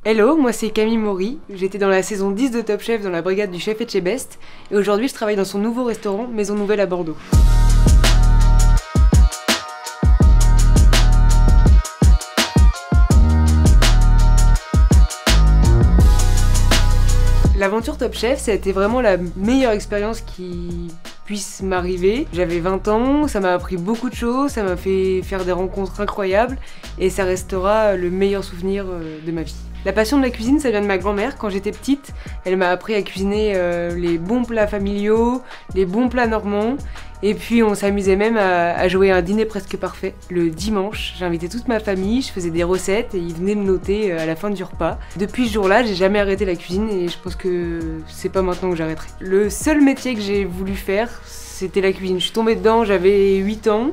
Hello, moi c'est Camille Maury, j'étais dans la saison 10 de Top Chef dans la brigade du chef Etchebest et aujourd'hui je travaille dans son nouveau restaurant Maison Nouvelle à Bordeaux. L'aventure Top Chef, ça a été vraiment la meilleure expérience qui puisse m'arriver. J'avais 20 ans, ça m'a appris beaucoup de choses, ça m'a fait faire des rencontres incroyables et ça restera le meilleur souvenir de ma vie. La passion de la cuisine, ça vient de ma grand-mère. Quand j'étais petite, elle m'a appris à cuisiner les bons plats familiaux, les bons plats normands. Et puis on s'amusait même à jouer à un dîner presque parfait. Le dimanche, j'invitais toute ma famille, je faisais des recettes et ils venaient me noter à la fin du repas. Depuis ce jour-là, j'ai jamais arrêté la cuisine et je pense que c'est pas maintenant que j'arrêterai. Le seul métier que j'ai voulu faire, c'était la cuisine. Je suis tombée dedans, j'avais 8 ans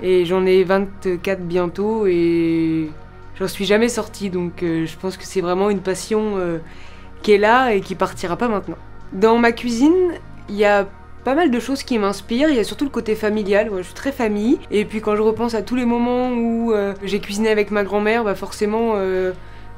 et j'en ai 24 bientôt et j'en suis jamais sortie. Donc je pense que c'est vraiment une passion qui est là et qui partira pas maintenant. Dans ma cuisine, il y a pas mal de choses qui m'inspirent, il y a surtout le côté familial, je suis très famille, et puis quand je repense à tous les moments où j'ai cuisiné avec ma grand-mère, forcément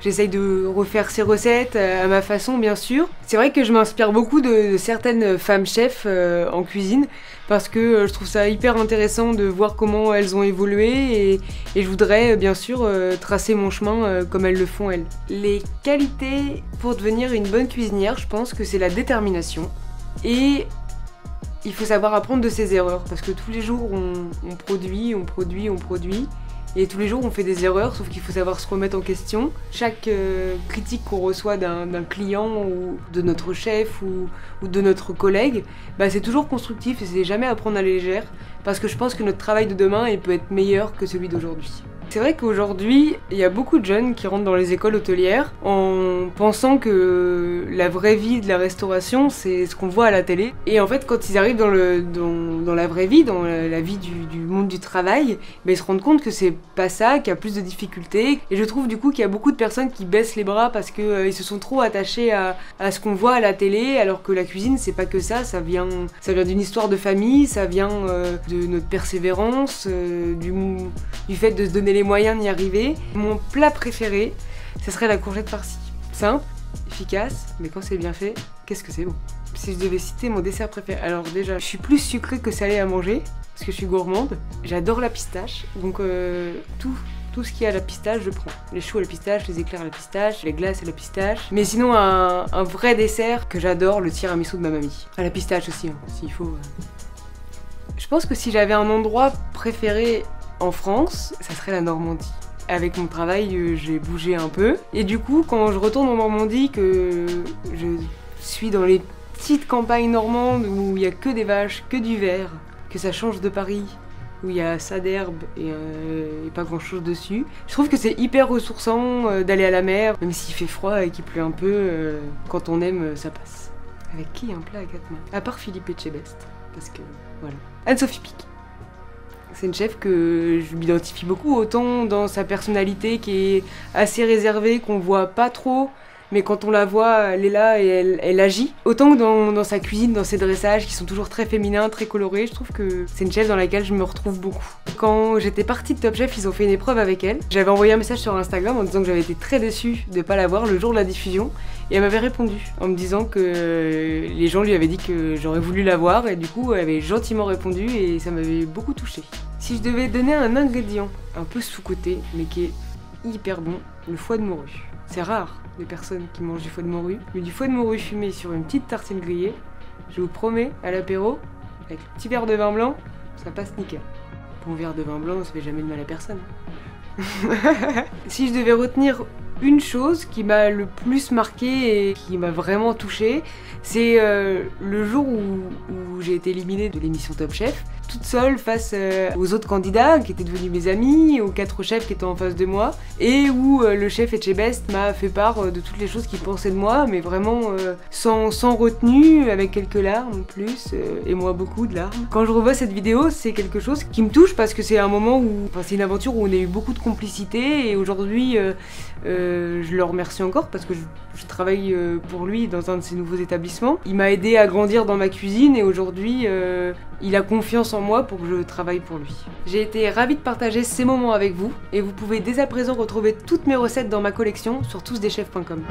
j'essaye de refaire ses recettes à ma façon bien sûr. C'est vrai que je m'inspire beaucoup de certaines femmes chefs en cuisine, parce que je trouve ça hyper intéressant de voir comment elles ont évolué, et je voudrais bien sûr tracer mon chemin comme elles le font elles. Les qualités pour devenir une bonne cuisinière, je pense que c'est la détermination, et il faut savoir apprendre de ses erreurs, parce que tous les jours on produit, et tous les jours on fait des erreurs, sauf qu'il faut savoir se remettre en question. Chaque critique qu'on reçoit d'un client ou de notre chef ou de notre collègue, c'est toujours constructif et c'est jamais à prendre à la légère, parce que je pense que notre travail de demain il peut être meilleur que celui d'aujourd'hui. C'est vrai qu'aujourd'hui, il y a beaucoup de jeunes qui rentrent dans les écoles hôtelières en pensant que la vraie vie de la restauration, c'est ce qu'on voit à la télé. Et en fait, quand ils arrivent dans la vraie vie, dans la vie du monde du travail, ils se rendent compte que c'est pas ça, qu'il y a plus de difficultés. Et je trouve du coup qu'il y a beaucoup de personnes qui baissent les bras parce qu'ils se sont trop attachés à ce qu'on voit à la télé, alors que la cuisine, c'est pas que ça vient d'une histoire de famille, ça vient de notre persévérance, du fait de se donner les moyens d'y arriver. Mon plat préféré, ce serait la courgette farcie. Simple, efficace, mais quand c'est bien fait, qu'est-ce que c'est bon. Si je devais citer mon dessert préféré, alors déjà, je suis plus sucrée que salée à manger, parce que je suis gourmande. J'adore la pistache, donc tout ce qui est à la pistache, je prends. Les choux à la pistache, les éclairs à la pistache, les glaces à la pistache. Mais sinon, un vrai dessert que j'adore, le tiramisu de ma mamie. À la pistache aussi, s'il faut. Je pense que si j'avais un endroit préféré en France, ça serait la Normandie. Avec mon travail, j'ai bougé un peu. Et du coup, quand je retourne en Normandie, que je suis dans les petites campagnes normandes où il n'y a que des vaches, que du verre, que ça change de Paris, où il y a ça d'herbe et pas grand chose dessus, je trouve que c'est hyper ressourçant d'aller à la mer, même s'il fait froid et qu'il pleut un peu, quand on aime, ça passe. Avec qui un plat à 4 mains? À part Philippe Etchebest, parce que voilà. Anne-Sophie Pic. C'est une chef que je m'identifie beaucoup, autant dans sa personnalité qui est assez réservée, qu'on voit pas trop, mais quand on la voit, elle est là et elle agit. Autant que dans sa cuisine, dans ses dressages qui sont toujours très féminins, très colorés, je trouve que c'est une chef dans laquelle je me retrouve beaucoup. Quand j'étais partie de Top Chef, ils ont fait une épreuve avec elle. J'avais envoyé un message sur Instagram en disant que j'avais été très déçue de pas la voir le jour de la diffusion, et elle m'avait répondu en me disant que les gens lui avaient dit que j'aurais voulu la voir, et du coup elle avait gentiment répondu et ça m'avait beaucoup touchée. Si je devais donner un ingrédient un peu sous-coté, mais qui est hyper bon, le foie de morue. C'est rare les personnes qui mangent du foie de morue, mais du foie de morue fumé sur une petite tartine grillée, je vous promets, à l'apéro, avec un petit verre de vin blanc, ça passe nickel. Bon verre de vin blanc, ça fait jamais de mal à personne. Si je devais retenir une chose qui m'a le plus marqué et qui m'a vraiment touchée, c'est le jour où j'ai été éliminée de l'émission Top Chef, toute seule face aux autres candidats qui étaient devenus mes amis, aux 4 chefs qui étaient en face de moi, et où le chef Etchebest m'a fait part de toutes les choses qu'il pensait de moi, mais vraiment sans retenue, avec quelques larmes en plus, et moi beaucoup de larmes. Quand je revois cette vidéo, c'est quelque chose qui me touche parce que c'est un moment où, c'est une aventure où on a eu beaucoup de complicité, et aujourd'hui je le remercie encore parce que je travaille pour lui dans un de ses nouveaux établissements. Il m'a aidé à grandir dans ma cuisine et aujourd'hui il a confiance en sur moi pour que je travaille pour lui. J'ai été ravie de partager ces moments avec vous et vous pouvez dès à présent retrouver toutes mes recettes dans ma collection sur tousdeschefs.com.